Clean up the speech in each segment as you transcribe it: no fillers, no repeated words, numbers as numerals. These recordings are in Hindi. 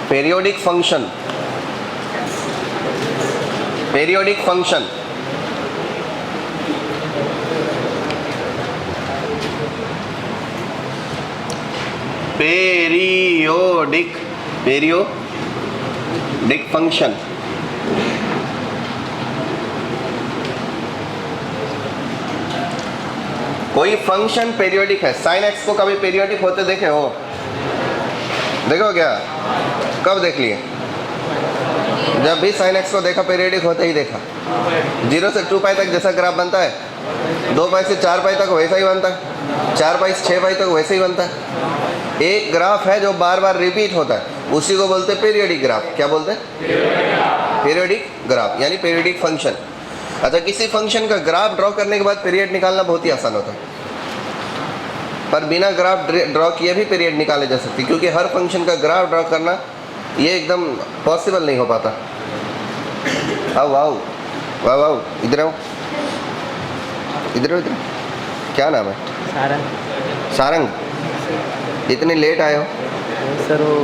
periodic function, periodic function, periodic function, कोई फंक्शन पेरियोडिक है। साइन एक्स को कभी पेरियोडिक होते देखे हो? देखो क्या, कब देख लिए? जब भी साइन एक्स को देखा पेरियोडिक होते ही देखा। 0 से 2 पाई तक जैसा ग्राफ बनता है, 2 पाई से 4 पाई तक वैसा ही बनता है, 4 पाई से 6 पाई तक वैसे ही बनता है। एक ग्राफ है जो बार बार रिपीट होता है, उसी को बोलते हैं पेरियोडिक ग्राफ। क्या बोलते हैं? पेरियोडिक ग्राफ यानी पेरियोडिक फंक्शन। अच्छा, किसी फंक्शन का ग्राफ ड्रॉ करने के बाद पीरियड निकालना बहुत ही आसान होता है, पर बिना ग्राफ ड्रॉ किए भी पीरियड निकाले जा सकती, क्योंकि हर फंक्शन का ग्राफ ड्रॉ करना ये एकदम पॉसिबल नहीं हो पाता। आओ आओ वाह आओ, इधर आओ, इधर इधर। क्या नाम है? सारंग। सारंग, इतने लेट आए हो? सर वो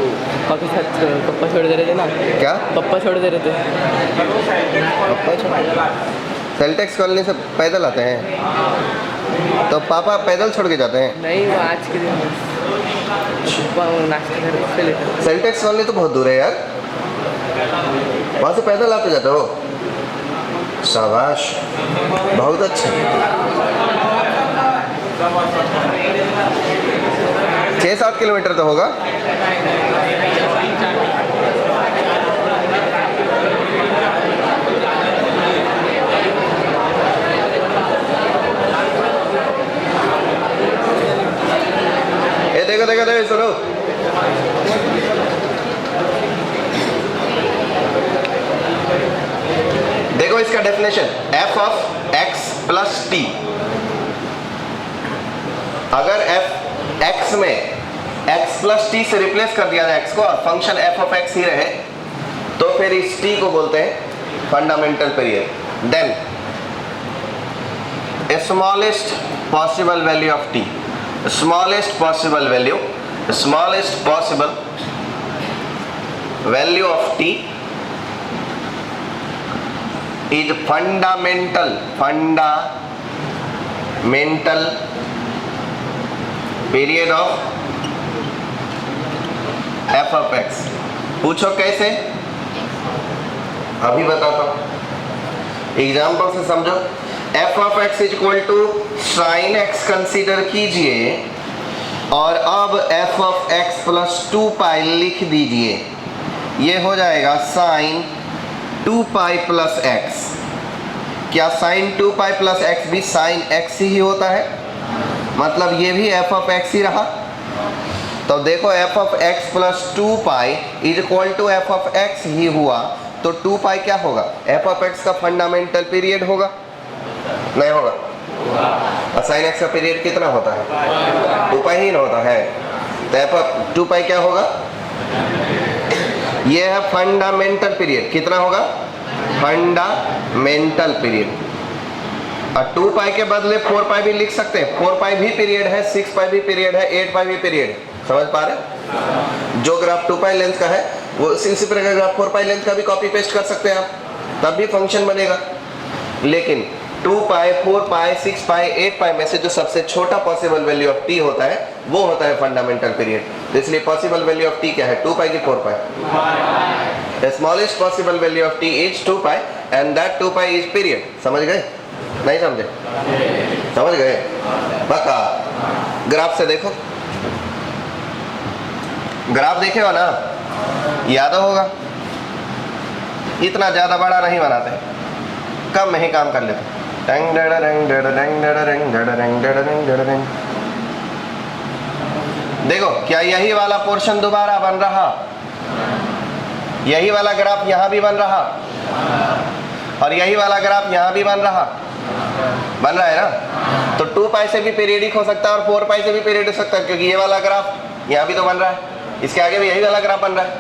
पप्पा के साथ, पप्पा छोड़ दे रहे थे ना। क्या? पप्पा छोड़ दे रहे थे। पप्पा छोड़? सेल्टेक्स कॉलोनी से पैदल आते हैं, तो पापा पैदल छोड़ के जाते हैं? नहीं, वो आज के दिन नाश्ता कर लेते। सेल्टेक्स कॉलोनी तो बहुत दूर है यार, वहाँ से पैदल आते जाते हो? शाबाश, बहुत अच्छा। 6-7 किलोमीटर तो होगा। ये देखो देखो देखो, सुनो, देखो इसका definition, f of x plus T. अगर f x में x प्लस टी से रिप्लेस कर दिया जाए x को और फंक्शन f ऑफ x ही रहे, तो फिर इस t को बोलते हैं fundamental period. Then smallest possible value of t, smallest possible value, smallest possible value of t is fundamental period of f of x। पूछो कैसे? अभी बताता हूं, एग्जाम्पल से समझो। f of x is equal to sine x consider कीजिए और अब f of x plus 2 pi लिख दीजिए। ये हो जाएगा साइन 2 पाई प्लस x। क्या साइन 2 पाई प्लस x भी साइन x ही होता है? मतलब ये भी f ऑफ x ही रहा। तो देखो f of x plus 2 pi is equal to f of x ही हुआ, तो 2 पाई क्या होगा? f ऑफ x का फंडामेंटल पीरियड होगा, नहीं होगा? और साइन x का पीरियड कितना होता है? 2 पाई ही ना होता है, तो f ऑफ 2 पाई क्या होगा? ये है फंडामेंटल पीरियड। कितना होगा? Fundamental period. और 2 पाई के बदले 4 पाई भी लिख सकते हैं। 4 पाई भी पीरियड है, 6 पाई भी पीरियड है, 8 पाई भी पीरियड है। समझ पा रहे? जो ग्राफ 2 पाई लेंथ का है वो इसी प्रकार ग्राफ 4 पाई लेंथ का भी कॉपी पेस्ट कर सकते हैं आप, तब भी फंक्शन बनेगा। लेकिन 2 पाई, 4 पाई, 6 पाई, 8 पाई में से जो सबसे छोटा पॉसिबल वैल्यू ऑफ t होता है वो होता है फंडामेंटल पीरियड। तो इसलिए पॉसिबल वैल्यू ऑफ t क्या है? 2 पाई की 4 pi. The smallest possible value of t is 2 pi and that 2 pi is period. समझ गए? नहीं समझे? समझ गए? पक्का? ग्राफ से देखो, ग्राफ देखे हो ना, याद होगा। इतना ज्यादा बड़ा नहीं बनाते, कम में ही काम कर लेते। देखो, क्या यही वाला पोर्शन दोबारा बन रहा? यही वाला ग्राफ यहां भी बन रहा और यही वाला ग्राफ यहां भी बन रहा है ना? तो 2 पाई से भी पीरियडिक हो सकता है और 4 पाई से भी पीरियडिक हो सकता है, क्योंकि ये वाला ग्राफ यहाँ भी तो बन रहा है, इसके आगे भी यही वाला ग्राफ बन रहा है।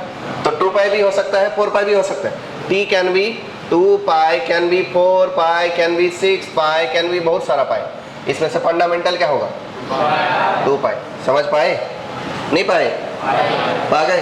तो 2 पाई भी हो सकता है, 4 पाई भी हो सकता है। t can be 2 pi, can be 4 pi, can be 6 pi, can be बहुत सारा पाई। इसमें से फंडामेंटल क्या होगा? 2 पाई। समझ पाए? नहीं पाए? पा गए?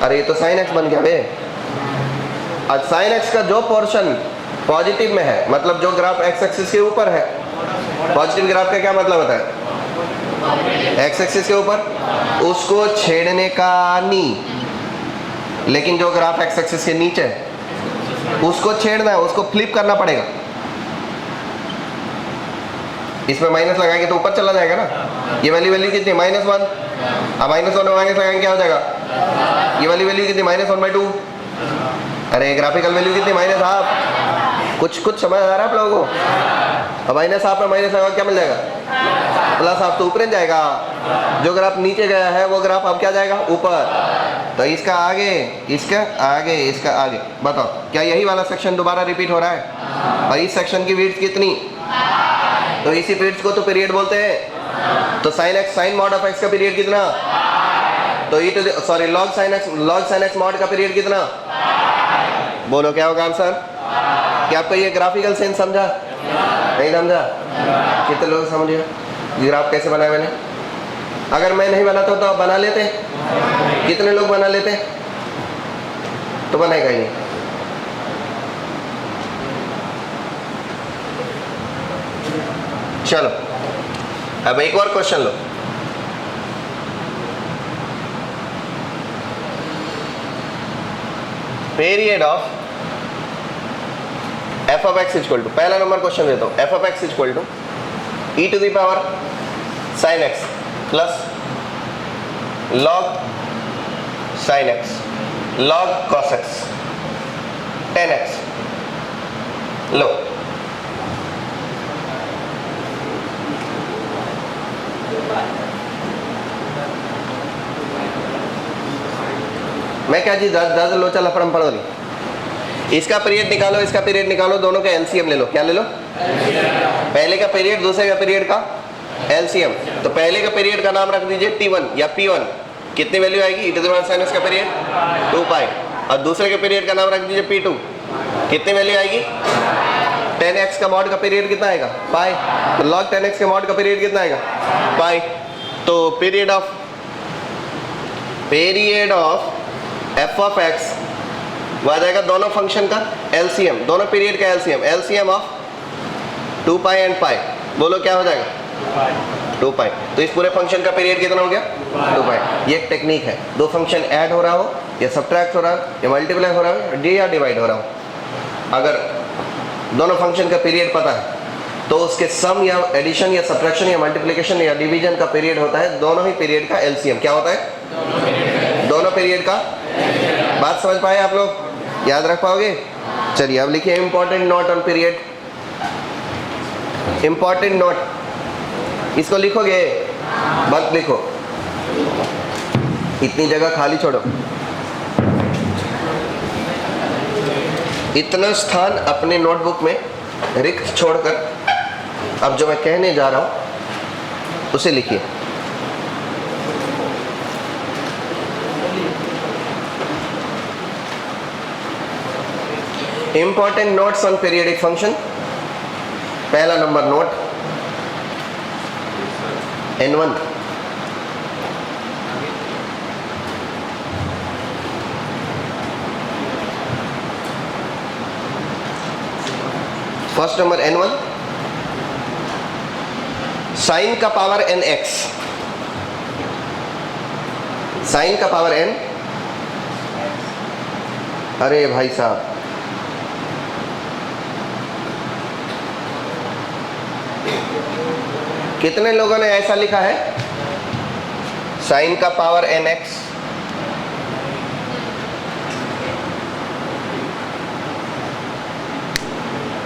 अरे ये तो साइन एक्स बन गया बे। आज साइन एक्स का जो पोर्शन पॉजिटिव में है, मतलब जो ग्राफ एक्स एक्सिस के ऊपर है, पॉजिटिव ग्राफ का क्या मतलब होता है, एक्स एक्सिस के ऊपर, उसको छेड़ने का नहीं, लेकिन जो ग्राफ एक्स एक्सिस के नीचे है उसको छेड़ना है, उसको फ्लिप करना पड़ेगा। इसमें माइनस लगाएंगे तो ऊपर चला जाएगा ना। ये वाली वैल्यू कितनी, -1। अब -1 में माइनस लगाएंगे क्या हो जाएगा, ये वाली वैल्यू कितनी, -1/2। अरे ग्राफिकल वैल्यू कितनी, -1/2। कुछ समझ आ रहा है आप लोगों को। अब -1/2 में माइनस लगा क्या मिल जाएगा, +1/2, तो ऊपर जाएगा। जो ग्राफ नीचे गया है वो ग्राफ अब क्या जाएगा, ऊपर। तो इसका आगे, इसका आगे, इसका आगे। बताओ क्या यही वाला सेक्शन दोबारा रिपीट हो रहा है। और इस सेक्शन की विड्थ कितनी, तो इसी विड्थ को तो पीरियड बोलते हैं। तो sine x, sine mod of x का पीरियड कितना, तो लॉग साइन एक्स मॉड का पीरियड कितना। बोलो क्या होगा आंसर। क्या आपको ये ग्राफिकल सेंस समझा, नहीं समझा, कितने लोग समझिए ग्राफ कैसे बनाया मैंने। अगर मैं नहीं बनाता तो आप बना लेते, कितने लोग बना लेते, तो बनाएगा ही नहीं। चलो अब एक और क्वेश्चन लो। Period of f of x equal to, पहला नंबर क्वेश्चन देता हूँ, f of x equal to e⁻ sin x plus log sin x log cos x 10x। लो मैं क्या चीज दस लो, चल अपरम पढ़ो नहीं। इसका पीरियड निकालो, इसका पीरियड निकालो, दोनों का एलसीएम ले लो। क्या ले लो, पहले का पीरियड, दूसरे का पीरियड का एलसीएम। तो पहले का पीरियड का नाम रख दीजिए T1 या P1। कितनी वैल्यू आएगी, e⁻ sin x का पीरियड 2π। और दूसरे के पीरियड का नाम रख दीजिए P2। कितनी वैल्यू आएगी, 10x का मॉड का पीरियड कितना आएगा, पाई। तो log 10x के मॉड का पीरियड कितना आएगा, पाई। तो period of f of x वो आ जाएगा दोनों फंक्शन का एलसीएम, दोनों पीरियड का LCM, LCM of 2π and pi. बोलो क्या हो जाएगा, 2π। तो इस पूरे फंक्शन का पीरियड कितना हो गया, 2π। ये एक टेक्निक है, दो फंक्शन ऐड हो रहा हो या सब्ट्रैक्ट हो रहा हो या मल्टीप्लाई हो रहा हो या डिवाइड हो रहा हो, अगर दोनों फंक्शन का पीरियड पता है तो उसके सम या एडिशन या सब्ट्रैक्शन या मल्टीप्लिकेशन या डिवीजन का पीरियड होता है दोनों ही पीरियड का एलसीएम। क्या होता है, दोनों पीरियड का। बात समझ पाए आप लोग, याद रख पाओगे। चलिए अब लिखिए important note on period. Important note, इसको लिखोगे, मत लिखो, इतनी जगह खाली छोड़ो। इतना स्थान अपने नोटबुक में रिक्त छोड़कर अब जो मैं कहने जा रहा हूं उसे लिखिए। Important notes on periodic function. पहला number note, N1 first number N1 sine का पावर nx, साइन का पावर n। अरे भाई साहब, कितने लोगों ने ऐसा लिखा है, साइन का पावर nx।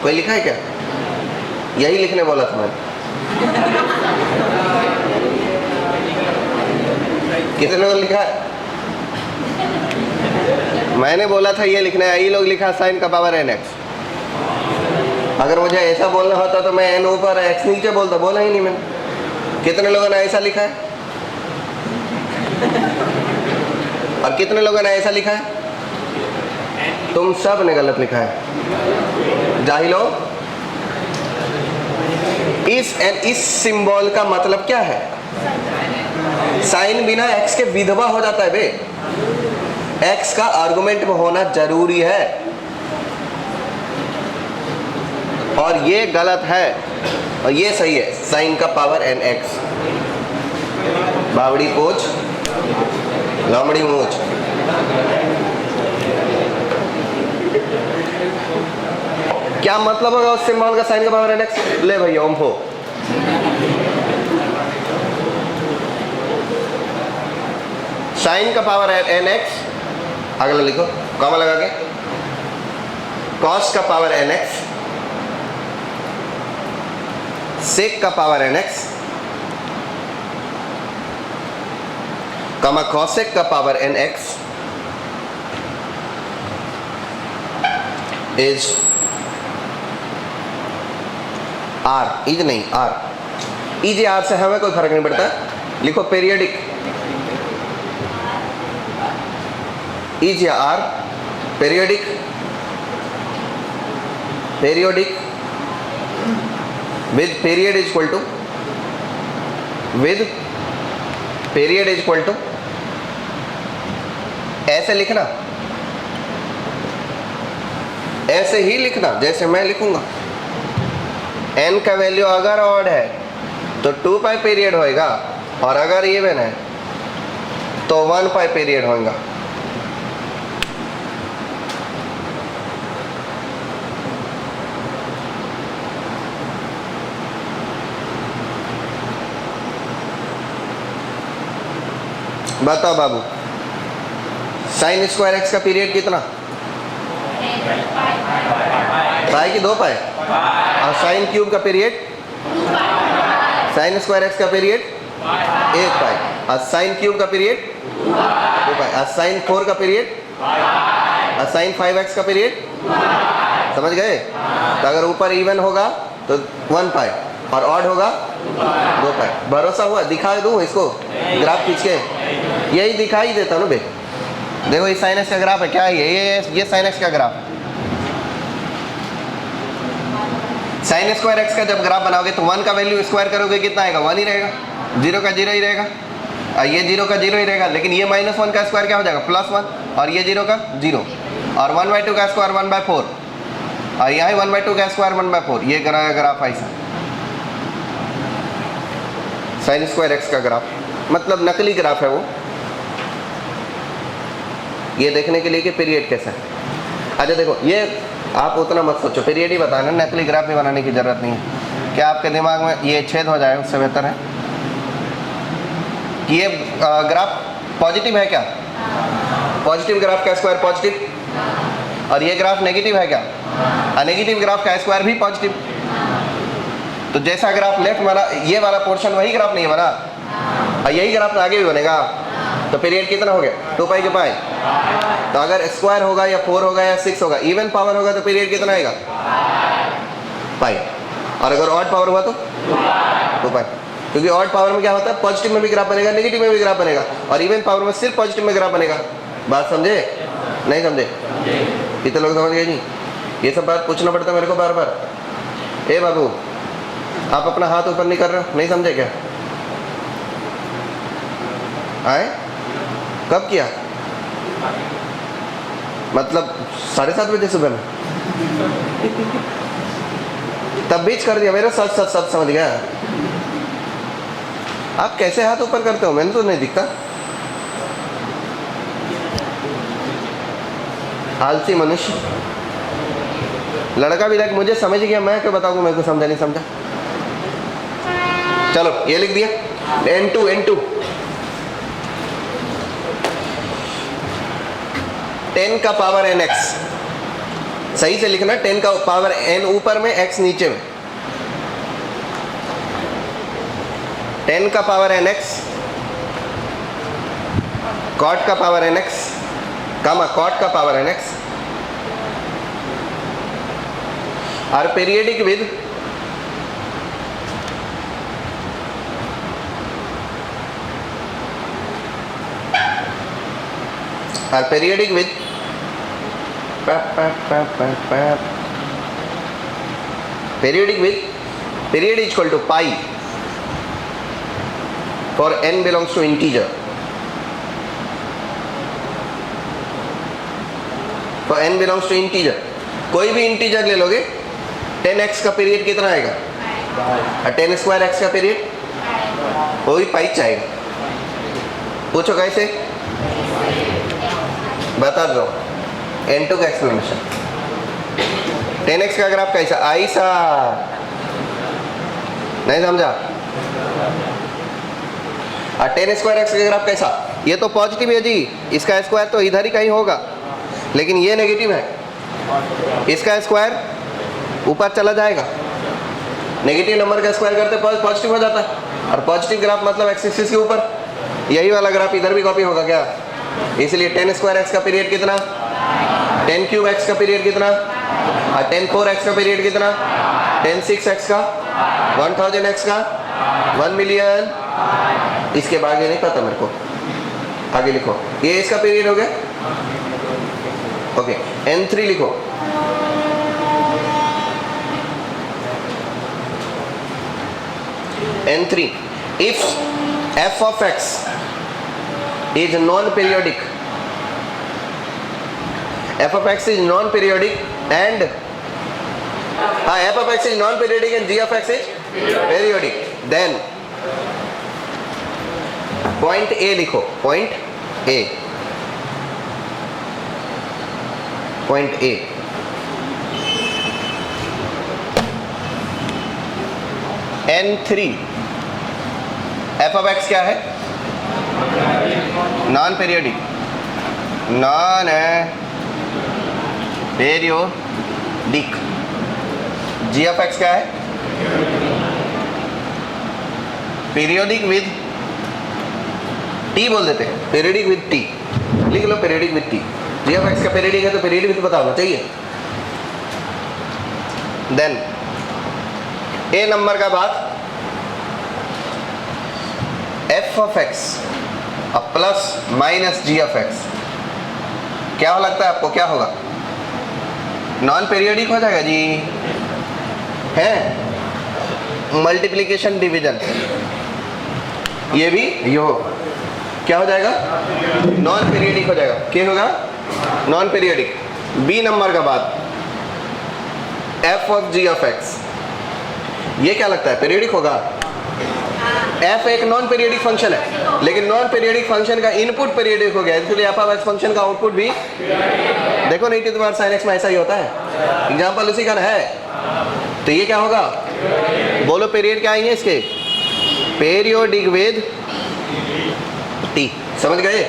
कोई लिखा है क्या, यही लिखने बोला था मैंने। कितने लोगों ने लिखा है, मैंने बोला था ये लिखना है, यही लोग लिखा साइन का पावर nx। अगर मुझे ऐसा बोलना होता तो मैं n ऊपर x नीचे बोलता, बोला ही नहीं मैंने। कितने लोगों ने ऐसा लिखा है, और कितने लोगों ने ऐसा लिखा है, तुम सब ने गलत लिखा है जाहिलो। इस सिंबल का मतलब क्या है, साइन बिना x के विधवा हो जाता है बे। x का आर्गुमेंट में होना जरूरी है, और ये गलत है और ये सही है। साइन का पावर nx। बावड़ी पोच लमड़ी मूछ। क्या मतलब होगा उस सिंबल का, साइन का पावर nx? ले भैया ओम हो। साइन का पावर nx, अगला लिखो कॉमा लगा के, कॉस का पावर nx, सेक का पावर nx, कॉमा कॉसेक का power nx is R. Is नहीं आर, इज आर से हमें कोई फर्क नहीं पड़ता। लिखो पीरियडिक इज या R, periodic periodic with period is equal to, with period is equal to, ऐसे लिखना, ऐसे ही लिखना जैसे मैं लिखूंगा। n का वैल्यू अगर ऑड है तो 2 पाई पीरियड होएगा, और अगर इवन है तो 1 पाई पीरियड होगा। बताओ बाबू, साइन स्क्वायर एक्स का पीरियड कितना? पाई की 2 पाई, और साइन क्यूब का पीरियड, साइन स्क्वायर एक्स का पीरियड 1 पाई, और साइन क्यूब का पीरियड 2 पाई, और साइन 4 का पीरियड, और साइन 5x का पीरियड। समझ गए? तो अगर ऊपर इवन होगा तो 1 पाई, और ऑड होगा 2 पाई। भरोसा हुआ? दिखा दूँ इसको ग्राफ खींच के? यही दिखाई देता ना बे। देखो ये साइन एक्स का ग्राफ है, क्या है ये साइन एक्स का ग्राफ है। साइन स्क्वायर एक्स का जब ग्राफ बनाओगे तो 1 का वैल्यू स्क्वायर करोगे कितना आएगा? 1 ही रहेगा, 0 का 0 ही रहेगा, और ये 0 का 0 ही रहेगा। लेकिन ये -1 का स्क्वायर क्या हो जाएगा? +1, और ये 0 का 0, और 1/2 का स्क्वायर 1/4, और यहाँ 1/2 का स्क्वायर 1/4। ये ग्राफ ऐसा साइन स्क्वायर एक्स का ग्राफ, मतलब नकली ग्राफ है वो। ये देखने के लिए कि पीरियड कैसा है। अच्छा देखो, ये आप उतना मत सोचो, पीरियड ही बताना, नकली ग्राफ भी बनाने की ज़रूरत नहीं है। क्या आपके दिमाग में ये छेद हो जाए उससे बेहतर है कि ये ग्राफ पॉजिटिव है क्या? पॉजिटिव ग्राफ का स्क्वायर पॉजिटिव, और ये ग्राफ नेगेटिव है क्या? नेगेटिव ग्राफ का स्क्वायर भी पॉजिटिव। तो जैसा ग्राफ लेफ्ट बना, ये वाला पोर्शन वही ग्राफ नहीं बना, और यही ग्राफ आगे भी बनेगा। तो पीरियड कितना हो गया? 2 पाई के पाई। तो अगर स्क्वायर होगा या 4 होगा या 6 होगा, इवन पावर होगा तो पीरियड कितना आएगा? पाई। और अगर ऑड पावर हुआ तो 2 पाई। क्योंकि ऑड पावर में क्या होता है? पॉजिटिव में भी ग्राफ बनेगा, नेगेटिव में भी ग्राफ बनेगा, और इवन पावर में सिर्फ पॉजिटिव में ग्राफ बनेगा। बात समझे? नहीं समझे? कितने लोग समझ गए जी? ये सब बात पूछना पड़ता है मेरे को बार बार। ए बाबू, आप अपना हाथ ऊपर नहीं कर रहे हो, नहीं समझे क्या? आए? कब किया? मतलब 7:30 बजे सुबह में? तब बीच कर दिया मेरे, सब समझ गया। आप कैसे हाथ ऊपर करते हो? मैंने तो नहीं दिखता। आलसी मनुष्य। लड़का भी लाइक मुझे समझ गया, मैं क्या बताऊँ? मेरे को समझा नहीं समझा। चलो ये लिख दिया, n2 10 का पावर nx। सही से लिखना, 10 का पावर n ऊपर में, x नीचे में। 10 का पावर nx, cot का पावर nx, कामा cot का पावर nx, और periodic with period is equal to pi for n belongs to integer, for n belongs to integer, कोई भी इंटीजर ले लोगे 10x का पीरियड कितना आएगा, और 10 स्क्वायर x का पीरियड वो भी पाई आएगा। पूछो कैसे, बता दो n2 का एक्सप्लेनेशन। 10x का ग्राफ कैसा, ऐसा नहीं समझा, और 10 स्क्वायर एक्स का ग्राफ कैसा, ये तो पॉजिटिव है जी, इसका स्क्वायर तो इधर ही कहीं होगा, लेकिन ये नेगेटिव है, इसका स्क्वायर ऊपर चला जाएगा, नेगेटिव नंबर का स्क्वायर करते पॉजिटिव हो जाता है, और पॉजिटिव ग्राफ मतलब एक्स एक्सिस के ऊपर, यही वाला ग्राफ इधर भी कॉपी होगा क्या, इसलिए 10 स्क्वायर एक्स का पीरियड कितना, 10 क्यूब एक्स का पीरियड कितना, और 10 4 एक्स का पीरियड कितना, 10 6 एक्स का, 1000 एक्स का, 1 मिलियन, इसके आगे नहीं पता मेरे को, आगे लिखो, ये इसका पीरियड हो गया, ओके। n3 लिखो, n3 if f of x is non-periodic, f of x is non-periodic and f of x is non-periodic and g of x is periodic, then point A लिखो, point A, point A, n3 f of x क्या है, non periodic, non periodic, g of x क्या है, पीरियोडिक विद t बोल देते हैं, पीरियोडिक विद t, लिख लो periodic with t, g of x का पीरियोडिक है तो पीरियोडिक विद पता होना चाहिए। देन a नंबर का बाद f of x plus minus g of x, क्या लगता है आपको क्या होगा, नॉन पीरियोडिक हो जाएगा जी, है मल्टीप्लिकेशन डिवीजन, ये भी यो क्या हो जाएगा, नॉन पीरियोडिक हो जाएगा, क्या होगा, नॉन पीरियोडिक। बी नंबर का बाद f of g of x, ये क्या लगता है पीरियोडिक होगा, f एक नॉन पीरियोडिक फंक्शन है, लेकिन नॉन पीरियोडिक फंक्शन का इनपुट पीरियोडिक हो गया, इसलिए f of x फंक्शन का आउटपुट भी देखो नहीं, तो sin x में ऐसा ही होता है, एग्जांपल उसी का है, तो ये क्या होगा, बोलो पीरियड क्या आएंगे इसके, पीरियोडिक विद t, समझ गए।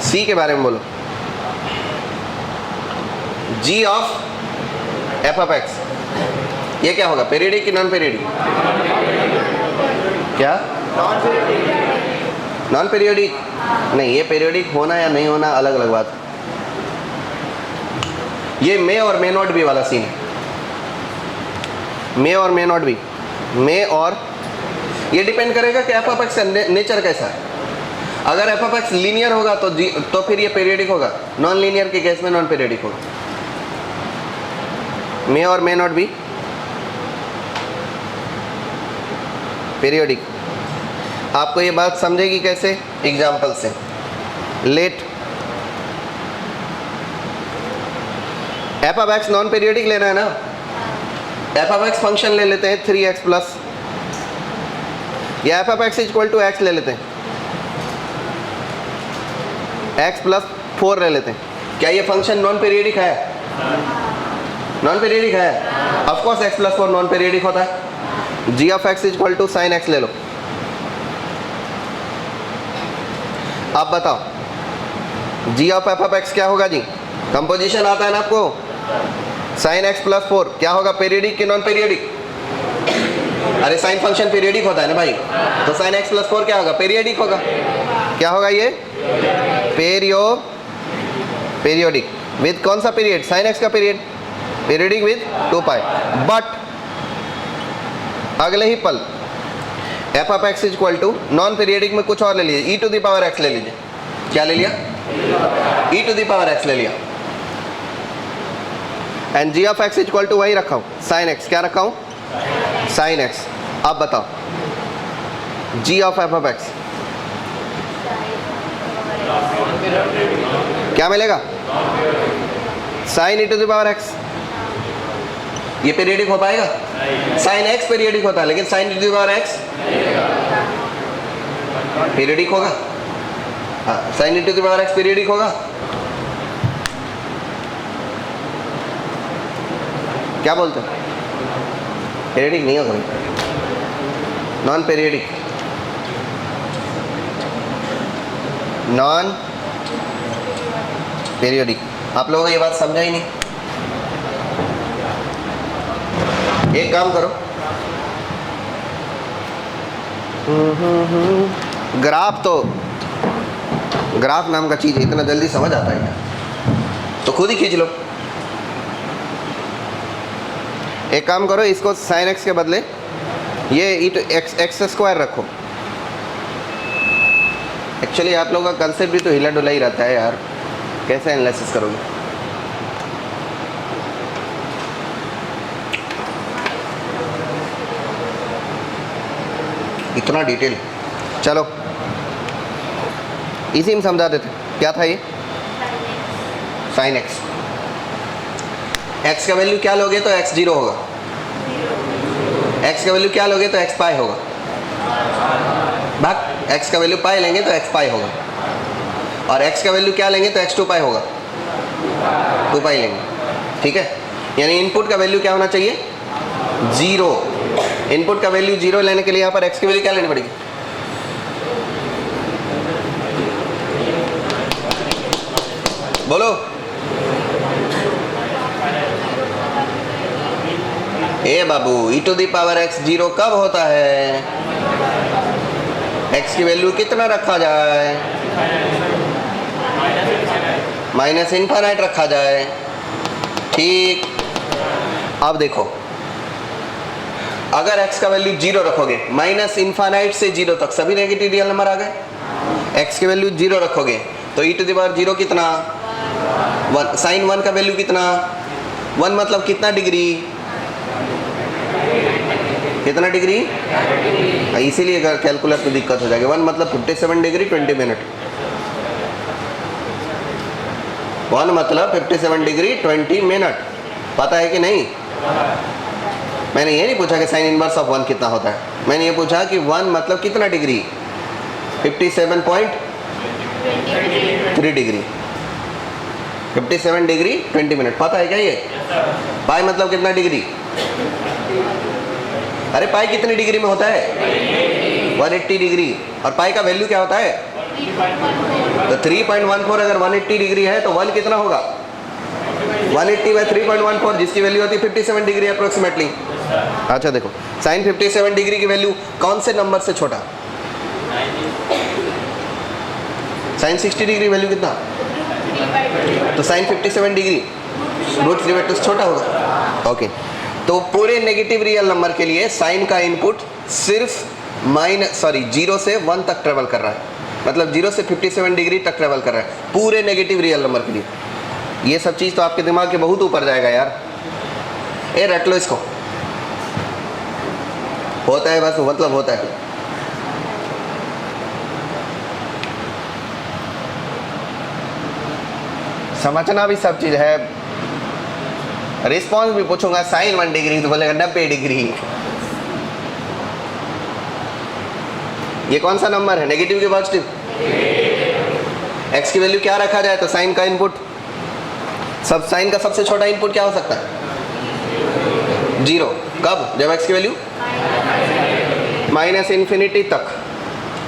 c के बारे में बोलो, g of f of x, ये क्या होगा, पीरियोडिक कि नॉन पीरियोडिक, क्या नॉन पीरियोडिक, नहीं ये पीरियोडिक होना या नहीं होना अलग अलग बात, ये मे और मे नॉट बी वाला सीन है, मे और मे नॉट बी, मे और, ये डिपेंड करेगा कि f of x का नेचर कैसा है, अगर f of x लीनियर होगा तो फिर ये पीरियोडिक होगा, नॉन लीनियर के केस में नॉन पीरियोडिक होगा, मे or may not B periodic. आपको ये बात समझेगी कैसे, एग्जाम्पल से, let f of x non periodic लेना है ना, f of x फंक्शन ले लेते हैं 3x प्लस, या f of x equal to x ले लेते हैं, x प्लस 4 ले लेते हैं, क्या ये फंक्शन नॉन पीरियोडिक है, नॉन पीरियोडिक है, of course x plus 4 non periodic होता है, g of x equal to sine x ले लो, अब बताओ g of f of x क्या होगा जी, कंपोजिशन आता है ना आपको, साइन x प्लस 4 क्या होगा, पीरियोडिक कि नॉन पीरियोडिक, अरे साइन फंक्शन पीरियोडिक होता है ना भाई, तो साइन x प्लस 4 क्या होगा, पीरियोडिक होगा, क्या होगा ये, पीरियोडिक विद कौन सा पीरियड, साइन x का period, periodic with 2 pi, but अगले ही पल f of x equal to non periodic में कुछ और ले लीजिए, e to the power x ले लीजिए, क्या ले लिया, e to the power x ले लिया, and g of x equal to वही रखा हूँ, साइन x, क्या रखा हूँ, साइन x। अब बताओ g of f of x क्या मिलेगा, sine e to the power x, ये पीरियडिक हो पाएगा? साइन एक्स पीरियडिक होता है, लेकिन sine e to the power x periodic होगा? हाँ, sine e to the power x periodic होगा? क्या बोलते हो? पीरियडिक नहीं होगा, नॉन पीरियडिक, नॉन पीरियडिक। आप लोगों को ये बात समझा ही नहीं। एक काम करो, ग्राफ नाम का चीज इतना जल्दी समझ आता है क्या? तो खुद ही खींच लो। एक काम करो, इसको साइन एक्स के बदले ये ई टू एक्स स्क्वायर रखो। एक्चुअली आप लोगों का कंसेप्ट भी तो हिला डुला ही रहता है यार, कैसे एनालिसिस करोगे? इतना डिटेल, चलो इसी में समझा देते। क्या था ये? Sine x. एक्स का वैल्यू क्या लोगे तो एक्स जीरो होगा, एक्स का वैल्यू क्या लोगे तो एक्स पाई होगा, भाग एक्स का वैल्यू पाई लेंगे तो एक्स पाई होगा, और एक्स का वैल्यू क्या लेंगे तो एक्स टू पाई होगा, 2 पाई लेंगे। ठीक है, यानी इनपुट का वैल्यू क्या होना चाहिए? जीरो। इनपुट का वैल्यू जीरो लेने के लिए यहाँ पर एक्स की वैल्यू क्या लेनी पड़ेगी? बोलो। ए बाबू, e to the power x zero कब होता है? एक्स की वैल्यू कितना रखा जाए? माइनस इनफाइनाइट रखा जाए। ठीक, अब देखो, अगर x का वैल्यू जीरो रखोगे, माइनस इनफाइनाइट से जीरो तक सभी नेगेटिव रियल नंबर आ गए। x की वैल्यू जीरो रखोगे तो ई टू द पावर जीरो कितना? 1। साइन 1 का वैल्यू कितना? 1 मतलब कितना डिग्री? कितना डिग्री? इसीलिए कैलकुलस में दिक्कत हो जाएगी। 1 मतलब 57 डिग्री 20 मिनट। 1 मतलब 57 डिग्री 20 मिनट। पता है कि नहीं? मैंने ये नहीं पूछा कि साइन इनवर्स ऑफ 1 कितना होता है, मैंने ये पूछा कि 1 मतलब कितना डिग्री? 57.3 degree, 57 degree 20 minute. पता है क्या ये? पाई मतलब कितना डिग्री? अरे पाई कितनी डिग्री में होता है? 180 डिग्री। और पाई का वैल्यू क्या होता है? तो 3.14। अगर 180 डिग्री है तो 1 कितना होगा? 180/3.14, जिसकी वैल्यू होती है 57 डिग्री अप्रोक्सीमेटली। अच्छा देखो, साइन 57 डिग्री की वैल्यू कौन से नंबर से छोटा? साइन 60 डिग्री वैल्यू कितना? तो साइन 57 डिग्री √3/2 से छोटा होगा। ओके, तो पूरे नेगेटिव रियल नंबर के लिए साइन का इनपुट सिर्फ जीरो से 1 तक ट्रेवल कर रहा है, मतलब 0 से 57 डिग्री तक ट्रेवल कर रहा है पूरे नेगेटिव रियल नंबर के लिए। ये सब चीज़ तो आपके दिमाग के बहुत ऊपर जाएगा यार। ए रट लो इसको, होता है बस, मतलब होता है। समझना भी सब चीज़ है। रिस्पॉन्स भी पूछूंगा, साइन 1 डिग्री तो बोलेगा 90 डिग्री। ये कौन सा नंबर है, नेगेटिव के पॉजिटिव? एक्स की वैल्यू क्या रखा जाए तो साइन का इनपुट, सब साइन का सबसे छोटा इनपुट क्या हो सकता है? 0। कब? जब एक्स की वैल्यू माइनस इन्फिनिटी तक।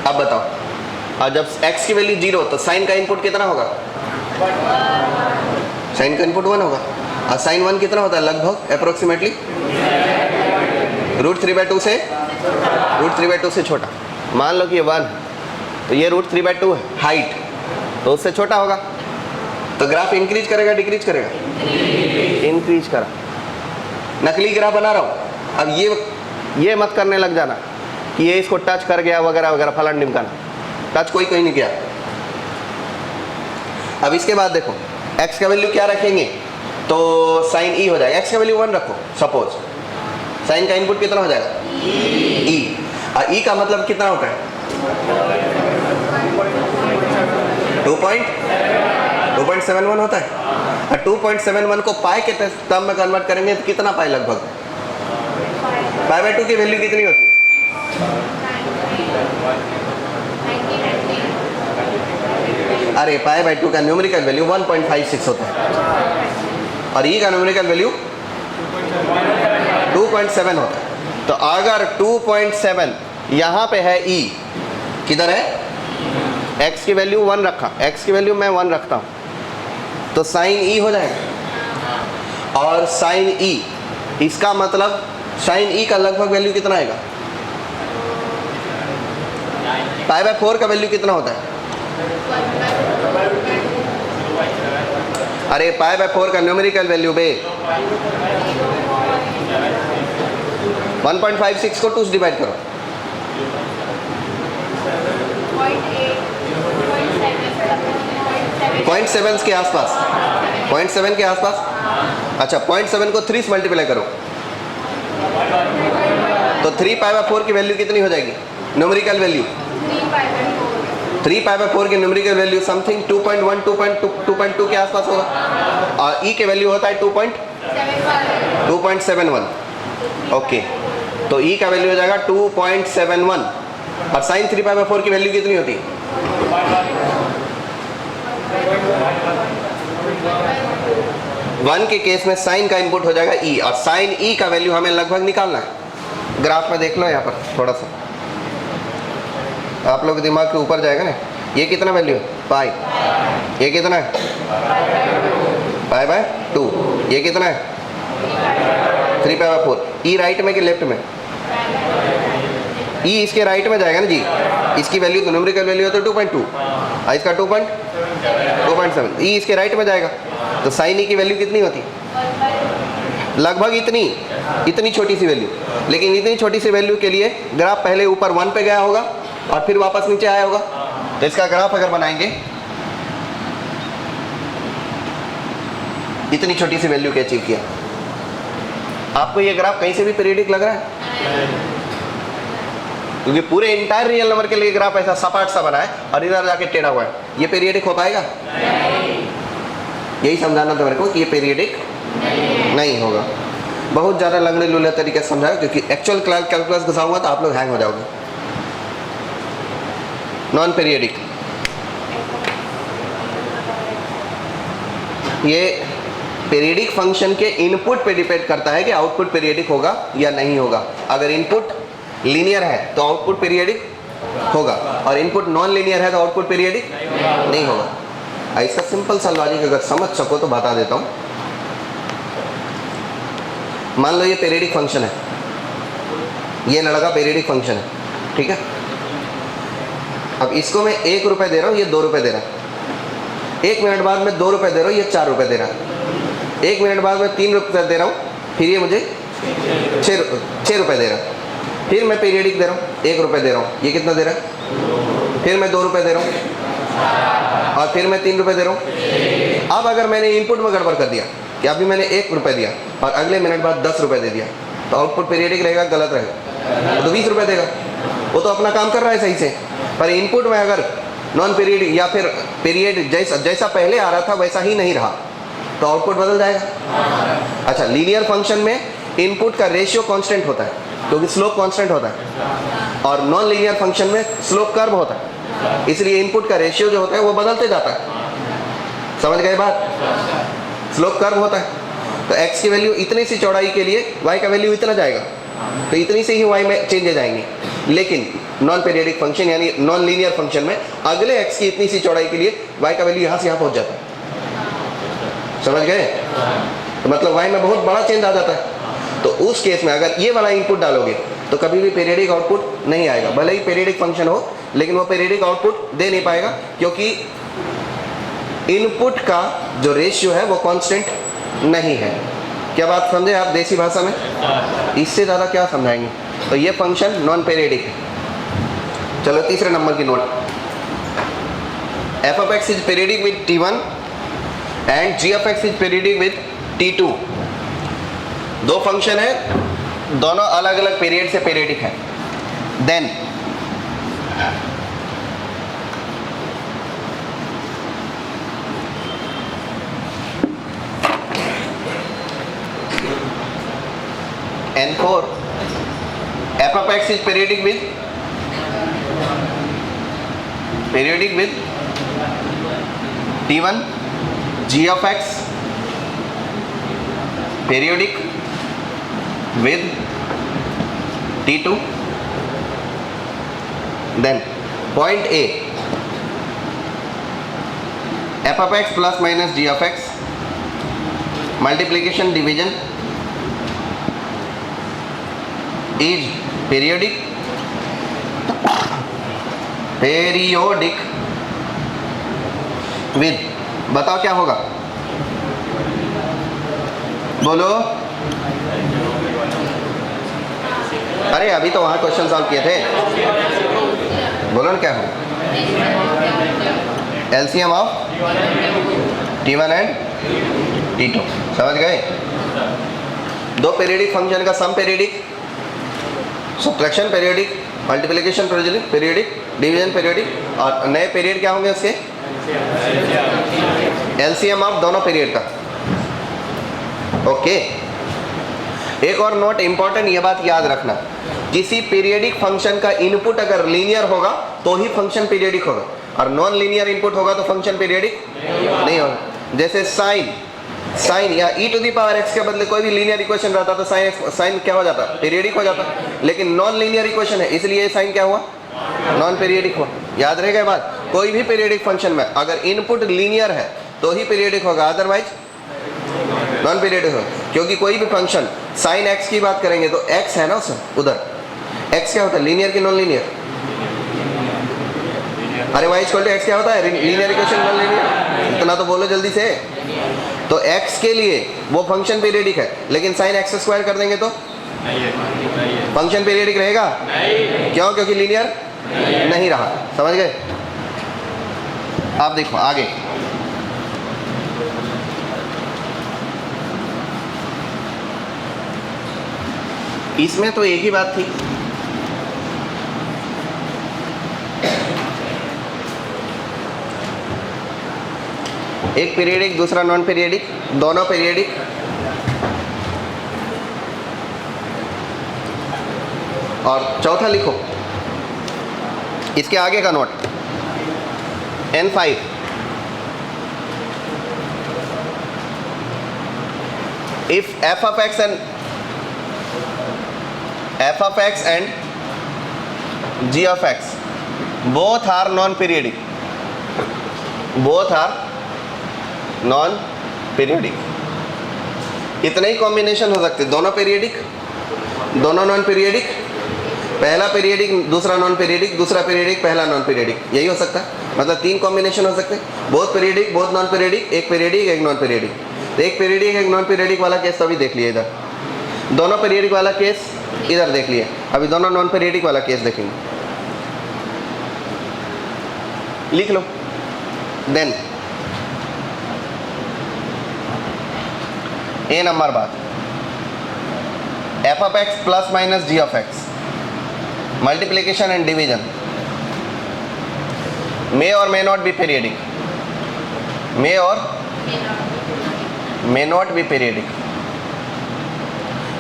अब बताओ, और जब एक्स की वैल्यू 0 तो साइन का इनपुट कितना होगा? साइन का इनपुट 1 होगा। और साइन 1 कितना होता है लगभग अप्रोक्सीमेटली? √3/2 से √3/2 से छोटा। मान लो कि ये 1 है तो ये √3/2 है हाइट, तो उससे छोटा होगा। तो ग्राफ इंक्रीज करेगा डिक्रीज करेगा? इंक्रीज करा। नकली ग्राफ बना रहा हूँ। अब ये मत करने लग जाना कि ये इसको टच कर गया वगैरह वगैरह, फलान ढिमकाना। टच कोई नहीं किया। अब इसके बाद देखो, x का वैल्यू क्या रखेंगे तो साइन ई हो जाएगा। x का वैल्यू 1 रखो सपोज, साइन का इनपुट कितना हो जाएगा? ई। और ई का मतलब कितना होता है? 2.2 2.71 होता है। और 2.71 को पाई के टर्म में कन्वर्ट करेंगे तो कितना पाई लगभग? पाई बाय 2 की वैल्यू कितनी होती है? अरे पाई बाय 2 का न्यूमेरिकल वैल्यू 1.56 होता है और ई का न्यूमेरिकल वैल्यू 2.7 होता है। तो अगर 2.7 यहाँ पे है ई, किधर है? x की वैल्यू 1 रखा, x की वैल्यू मैं 1 रखता हूँ तो साइन ई हो जाएगा। और साइन ई, इसका मतलब साइन ई का लगभग वैल्यू कितना आएगा? पाई बाय 4 का वैल्यू कितना होता है? अरे पाई बाय 4 का न्यूमेरिकल वैल्यू बे 1.56 को 2 से डिवाइड करो। 0.7 के आसपास, 0.7 के आसपास। अच्छा 0.7 को 3 से मल्टीप्लाई करो तो 3 पाई बाय 4 की वैल्यू कितनी हो जाएगी? न्यूमेरिकल वैल्यू 3 पाई बाय 4 की न्यूमेरिकल वैल्यू समथिंग 2.1 2.2 के आसपास होगा और ई के वैल्यू होता है 2.71। ओके, तो ई का वैल्यू हो जाएगा 2.71 और साइन 3 पाई बाय 4 की वैल्यू कितनी होती है? 1 के केस में साइन का इनपुट हो जाएगा ई और साइन ई का वैल्यू हमें लगभग निकालना है। ग्राफ में देख लो यहाँ पर थोड़ा सा, आप लोग दिमाग के ऊपर जाएगा ना। ये कितना वैल्यू है? पाई। ये कितना है? Pi by 2। ये कितना है? 3 पाई बाय 4। ई राइट में कि लेफ्ट में? ई इसके राइट में जाएगा ना जी। इसकी वैल्यू तो न्यूमेरिकल वैल्यू है तो 2.2 और इसका 2.7। ई इसके राइट में जाएगा तो साइन ई की वैल्यू कितनी होती? लगभग इतनी छोटी सी वैल्यू। लेकिन इतनी छोटी सी वैल्यू के लिए ग्राफ पहले ऊपर 1 पे गया होगा और फिर वापस नीचे आया होगा। तो इसका ग्राफ अगर बनाएंगे इतनी छोटी सी वैल्यू के अचीव किया। आपको ये ग्राफ कहीं से भी पीरियडिक लग रहा है? क्योंकि पूरे इंटायर रियल नंबर के लिए ग्राफ ऐसा सपाट सा बना है और इधर जाके टेढ़ा हुआ है। ये पीरियडिक हो पाएगा? यही समझाना था मेरे को कि ये पीरियडिक नहीं होगा। बहुत ज़्यादा लगने लूले तरीके से समझाया क्योंकि एक्चुअल कैलकुलस घुसाऊंगा तो आप लोग हैंग हो जाओगे। नॉन पीरियडिक, ये पीरियडिक फंक्शन के इनपुट पे डिपेंड करता है कि आउटपुट पीरियडिक होगा या नहीं होगा। अगर इनपुट लीनियर है तो आउटपुट पीरियडिक होगा और इनपुट नॉन लीनियर है तो आउटपुट पीरियडिक नहीं होगा। इसका सिंपल सा लॉजिक अगर समझ सको तो बता देता हूँ। मान लो ये पीरियडिक फंक्शन है, ये लड़का पीरियडिक फंक्शन है, ठीक है। अब इसको मैं 1 रुपये दे रहा हूँ, ये 2 रुपये दे रहा है। 1 मिनट बाद मैं 2 रुपये दे रहा हूँ, ये 4 रुपये दे रहा है। 1 मिनट बाद मैं 3 रुपये दे रहा हूँ, फिर ये मुझे 6 रुपये दे रहा है। फिर मैं पीरियडिक दे रहा हूँ, 1 रुपये दे रहा हूँ, ये कितना दे रहा है? फिर मैं 2 रुपये दे रहा हूँ और फिर मैं 3 रुपये दे रहा हूँ। अब अगर मैंने इनपुट में गड़बड़ कर दिया कि अभी मैंने 1 रुपये दिया और अगले मिनट बाद 10 रुपये दे दिया तो आउटपुट पीरियडिक रहेगा, गलत रहेगा? तो 20 रुपये देगा। वो तो अपना काम कर रहा है सही से, पर इनपुट में अगर नॉन पीरियडिक या फिर पीरियड जैसा पहले आ रहा था वैसा ही नहीं रहा तो आउटपुट बदल जाएगा। अच्छा, लीनियर फंक्शन में इनपुट का रेशियो कांस्टेंट होता है क्योंकि स्लोप कांस्टेंट होता है और नॉन लीनियर फंक्शन में स्लोप कर्व होता है, इसलिए इनपुट का रेशियो जो होता है वो बदलते जाता है। समझ गए बात? स्लोप कर्व होता है तो x की वैल्यू इतनी सी चौड़ाई के लिए y का वैल्यू इतना जाएगा तो इतनी से ही y में चेंजेज आएंगे। लेकिन नॉन पीरियडिक फंक्शन यानी नॉन लीनियर फंक्शन में अगले x की इतनी सी चौड़ाई के लिए y का वैल्यू यहाँ से यहाँ पहुँच जाता है। समझ गए? तो मतलब y में बहुत बड़ा चेंज आ जाता है। तो उस केस में अगर ये वाला इनपुट डालोगे तो कभी भी पीरियडिक आउटपुट नहीं आएगा, भले ही पीरियडिक फंक्शन हो, लेकिन वो पीरियडिक आउटपुट दे नहीं पाएगा क्योंकि इनपुट का जो रेशियो है वो कांस्टेंट नहीं है। क्या बात समझे आप देसी भाषा में? इससे ज़्यादा क्या समझाएंगे? तो ये फंक्शन नॉन पीरियडिक है। चलो तीसरे नंबर की note, f of x is periodic with t1 and g of x is periodic with t2। दो फंक्शन है, दोनों अलग अलग पीरियड से पीरियडिक है। Then N4 f of x is periodic with T1 g of x periodic with T2. Then point A, f of x plus minus g of x, multiplication division is periodic with, बताओ क्या होगा, बोलो। अरे अभी तो वहाँ क्वेश्चन सॉल्व किए थे, बोलो ना क्या हो। LCM of T1 and T2, समझ गए। दो पीरियडिक फंक्शन का sum periodic, subtraction periodic, multiplication periodic, division periodic, और नए पीरियड क्या होंगे उसके, एलसीएम ऑफ दोनों पीरियड का। ओके, एक और नोट इंपॉर्टेंट, ये बात याद रखना, किसी पीरियडिक फंक्शन का इनपुट अगर लीनियर होगा तो ही फंक्शन पीरियडिक होगा, और नॉन लीनियर इनपुट होगा तो फंक्शन पीरियडिक नहीं होगा। जैसे साइन या e to the power x के बदले कोई भी लीनियर इक्वेशन रहता तो साइन क्या हो जाता, पीरियडिक हो जाता। लेकिन नॉन लीनियर इक्वेशन है इसलिए साइन क्या हुआ, नॉन पीरियडिक हुआ। याद रहेगा बात, कोई भी पीरियडिक फंक्शन में अगर इनपुट लीनियर है तो ही पीरियडिक होगा, अदरवाइज नॉन पीरियडिक होगा। क्योंकि कोई भी फंक्शन साइन x की बात करेंगे तो x है ना उसमें, उधर x क्या होता है, लीनियर की नॉन लीनियर। अरे y इक्वल टू x क्या होता है, लीनियर इक्वेशन नॉन लीनियर, इतना तो बोलो जल्दी से। तो x के लिए वो फंक्शन पीरियडिक है, लेकिन साइन x स्क्वायर कर देंगे तो फंक्शन पीरियडिक रहेगा, क्यों, क्योंकि लीनियर नहीं रहा। समझ गए। आप देखो आगे, इसमें तो एक ही बात थी, एक पीरियडिक दूसरा नॉन पीरियडिक, दोनों पीरियडिक। और चौथा लिखो इसके आगे का note, N5 if f of x and g of x both are non-periodic, इतने ही कॉम्बिनेशन हो सकते, दोनों पीरियडिक दोनों नॉन पीरियडिक, पहला पीरियडिक दूसरा नॉन पीरियडिक, दूसरा पीरियडिक पहला नॉन पीरियडिक, यही हो सकता है। मतलब 3 कॉम्बिनेशन हो सकते हैं, बहुत पीरियडिक बहुत नॉन पीरियडिक, एक पीरियडिक एक नॉन पीरियडिक। तो एक पीरियडिक एक नॉन पीरियडिक वाला केस तो अभी देख लिया, इधर दोनों पीरियडिक वाला केस इधर देख लिया, अभी दोनों नॉन पीरियडिक वाला केस देखेंगे। लिख लो। देन ए नंबर बात, f of x plus minus g of x, multiplication and division may or may not be periodic, may or may not be periodic.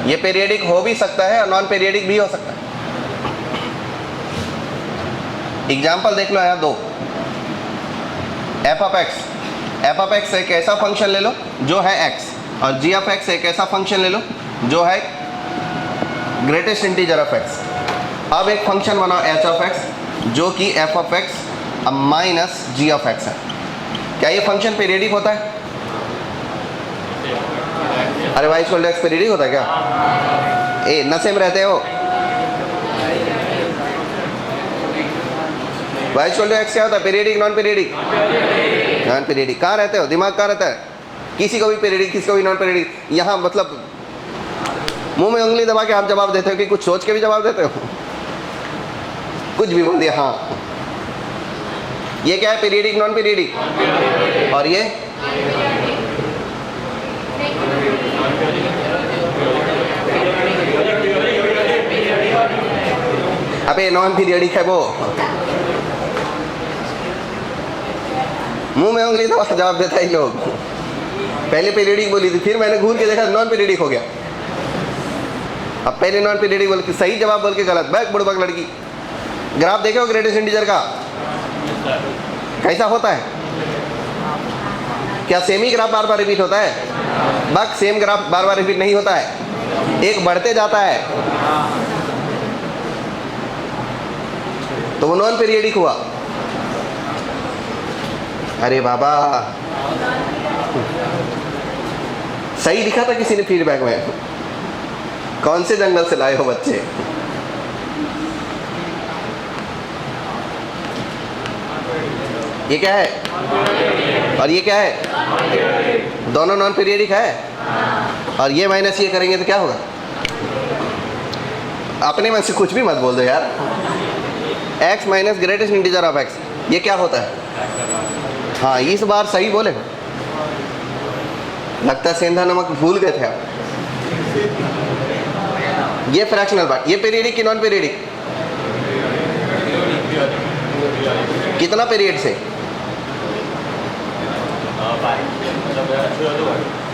ये पीरियडिक हो भी सकता है और नॉन पीरियडिक भी हो सकता है। एग्जाम्पल देख लो यहाँ दो, f of x एक ऐसा फंक्शन ले लो जो है x, और g of x एक ऐसा फंक्शन ले लो जो है ग्रेटेस्ट इंटीजर ऑफ x। अब एक फंक्शन बनाओ h of x जो कि f of x minus g of x है। क्या ये फंक्शन पीरियडिक होता है? अरे y equal to x periodic होता है क्या? ए न सेम रहते हो, y इक्वल टू x क्या होता है, periodic non periodic? Non periodic. कहाँ रहते हो, दिमाग कहाँ रहता है? किसी को भी पीरियडिक किसी को भी नॉन पीरियडिक। यहाँ मतलब मुंह में उंगली दबा के आप जवाब देते हो कि कुछ सोच के भी जवाब देते हो? कुछ भी बोल दिया। हाँ, ये क्या है, पीरियडिक नॉन पीरियडिक? और ये अबे नॉन पीरियडिक है वो। मुंह में उंगली दबा जवाब देता है लोग। पहले पीरियडिक बोली थी, फिर मैंने घूर के देखा नॉन पीरियडिक हो गया। अब पहले नॉन पीरियडिक बोल के सही जवाब बोल के गलत, बैक बुड़बक लड़की। ग्राफ देखे हो ग्रेटेस्ट इंटीजर का कैसा होता है? क्या सेम ही ग्राफ बार बार रिपीट होता है? बक सेम ग्राफ बार बार रिपीट नहीं होता है, एक बढ़ते जाता है, तो वो नॉन पीरियडिक हुआ। अरे बाबा सही लिखा था किसी ने फीडबैक में। कौन से जंगल से लाए हो बच्चे? ये क्या है और ये क्या है? दोनों नॉन पीरियडिक है। और ये माइनस ये करेंगे तो क्या होगा? अपने मन से कुछ भी मत बोल दो यार। x minus greatest integer of x, ये क्या होता है? हाँ इस बार सही बोले, लगता है सेंधा नमक भूल गए थे आप। ये फ्रैक्शनल पार्ट, ये पीरियडिक कि नॉन पीरियडिक? कितना पीरियड से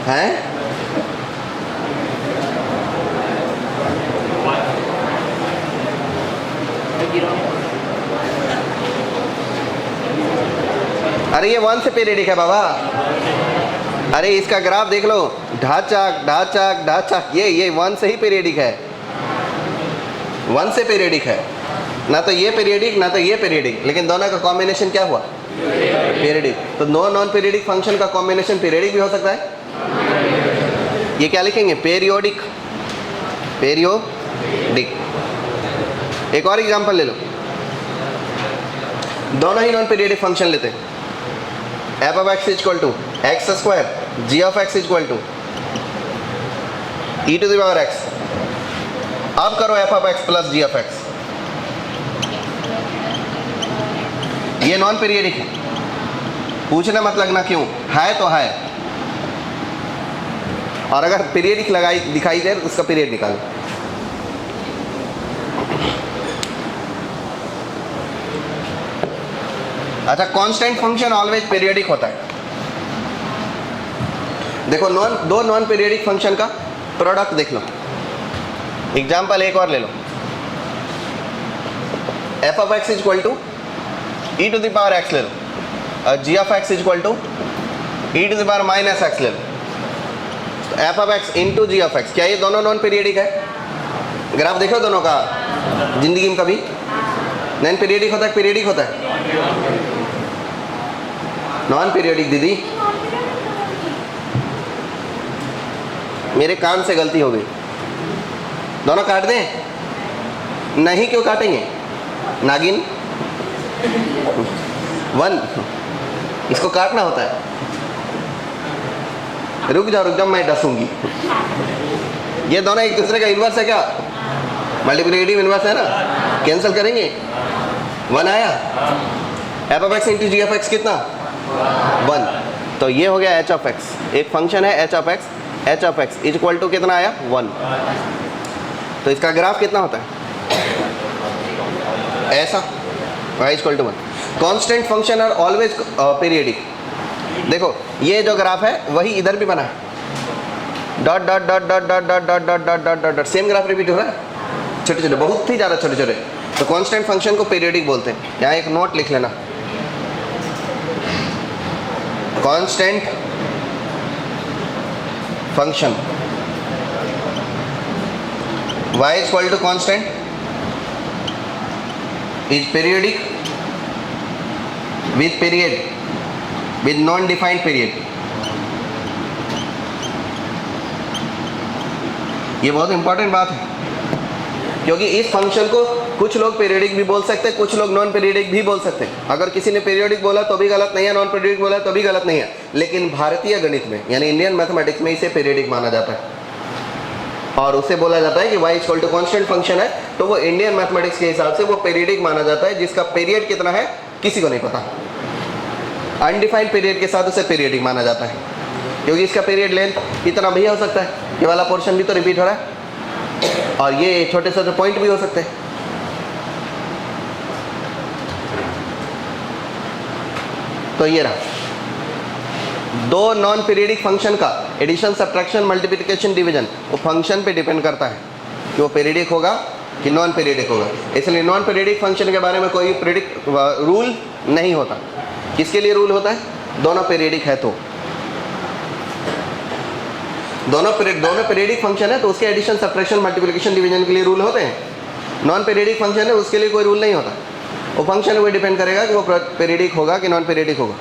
हैं? अरे ये 1 से पीरियडिक है बाबा। अरे इसका ग्राफ देख लो, ढाचक ढाचक ढाचक, ये 1 से ही पीरियडिक है, 1 से पीरियडिक है। ना तो ये पीरियडिक ना तो ये पीरियडिक, लेकिन दोनों का कॉम्बिनेशन क्या हुआ? पीरियडिक। तो नॉन पीरियडिक फंक्शन का कॉम्बिनेशन पीरियडिक भी हो सकता है। ये क्या लिखेंगे? Periodic, periodic. एक और एग्जांपल ले लो, दोनों ही नॉन पीरियडिक फंक्शन लेते हैं। F of x equal to x square, g of x equal to e to the power x. अब करो f of x plus g of x. ये नॉन पीरियडिक है, पूछना मत लगना क्यों है, तो है। और अगर पीरियडिक लगाई दिखाई दे तो उसका पीरियड निकालो। अच्छा, कांस्टेंट फंक्शन ऑलवेज पीरियडिक होता है। देखो दो नॉन पीरियडिक फंक्शन का प्रोडक्ट देख लो। एग्जांपल एक और ले लो, f of x equal to e to the power x ले लो, और g of x equal to e to the power minus x ले लो। तो f of x into g of x, क्या ये दोनों नॉन पीरियडिक है? ग्राफ देखो दोनों का जिंदगी में कभी? नॉन पीरियडिक होता है, पीरियडिक होता है? नॉन पीरियडिक दीदी, मेरे कान से गलती हो गई। दोनों काट दें? नहीं, क्यों काटेंगे? नागिन 1, इसको काटना होता है। रुक जाओ मैं डसूंगी। ये दोनों एक दूसरे का इन्वर्स है क्या? मल्टीप्लिकेटिव इन्वर्स है ना, कैंसिल करेंगे। 1 आया, f of x into g of x कितना? 1। तो ये हो गया एच ऑफ एक्स, एक फंक्शन है h of x equal to कितना आया? 1। तो इसका ग्राफ कितना होता है? ऐसा, y equal to 1। Constant function are always periodic. देखो ये जो ग्राफ है वही इधर भी बना है, dot dot dot dot dot dot dot dot dot dot dot dot, same graph repeat हो रहा है, छोटे छोटे, बहुत ही ज़्यादा छोटे छोटे। तो कांस्टेंट फंक्शन को पीरियडिक बोलते हैं। यहाँ एक नोट लिख लेना, constant function y equal to constant is periodic with period, with non defined period. ये बहुत इंपॉर्टेंट बात है, क्योंकि इस फंक्शन को कुछ लोग पीरियडिक भी बोल सकते हैं, कुछ लोग नॉन पीरियडिक भी बोल सकते हैं। अगर किसी ने पीरियडिक बोला तो भी गलत नहीं है, नॉन पीरियडिक बोला तो भी गलत नहीं है, लेकिन भारतीय गणित में यानी इंडियन मैथमेटिक्स में इसे पीरियडिक माना जाता है। और उसे बोला जाता है कि y equal to constant function है, तो वो इंडियन मैथमेटिक्स के हिसाब से वो पीरियडिक माना जाता है, जिसका पीरियड कितना है किसी को नहीं पता। अनडिफाइंड पीरियड के साथ उसे पीरियडिक माना जाता है, क्योंकि इसका पीरियड लेंथ इतना भी हो सकता है, ये वाला पोर्शन भी तो रिपीट हो रहा है, और ये छोटे छोटे पॉइंट भी हो सकते हैं। तो ये रहा, दो नॉन पीरियडिक फंक्शन का एडिशन, सब्ट्रैक्शन, मल्टीप्लिकेशन, डिवीजन वो फंक्शन पे डिपेंड करता है। कि वो पीरियडिक होगा कि नॉन पीरियडिक होगा। इसलिए नॉन पीरियडिक फंक्शन के बारे में कोई रूल नहीं होता। किसके लिए रूल होता है? दोनों पीरियडिक है तो। दोनों पीरियडिक फंक्शन है तो उसके एडिशन, सब्ट्रैक्शन, मल्टीप्लिकेशन, डिवीजन के लिए रूल होते हैं। नॉन पीरियडिक फंक्शन है उसके लिए कोई रूल नहीं होता। वो फंक्शन वो डिपेंड करेगा कि वो पीरियडिक होगा कि नॉन पीरियडिक होगा।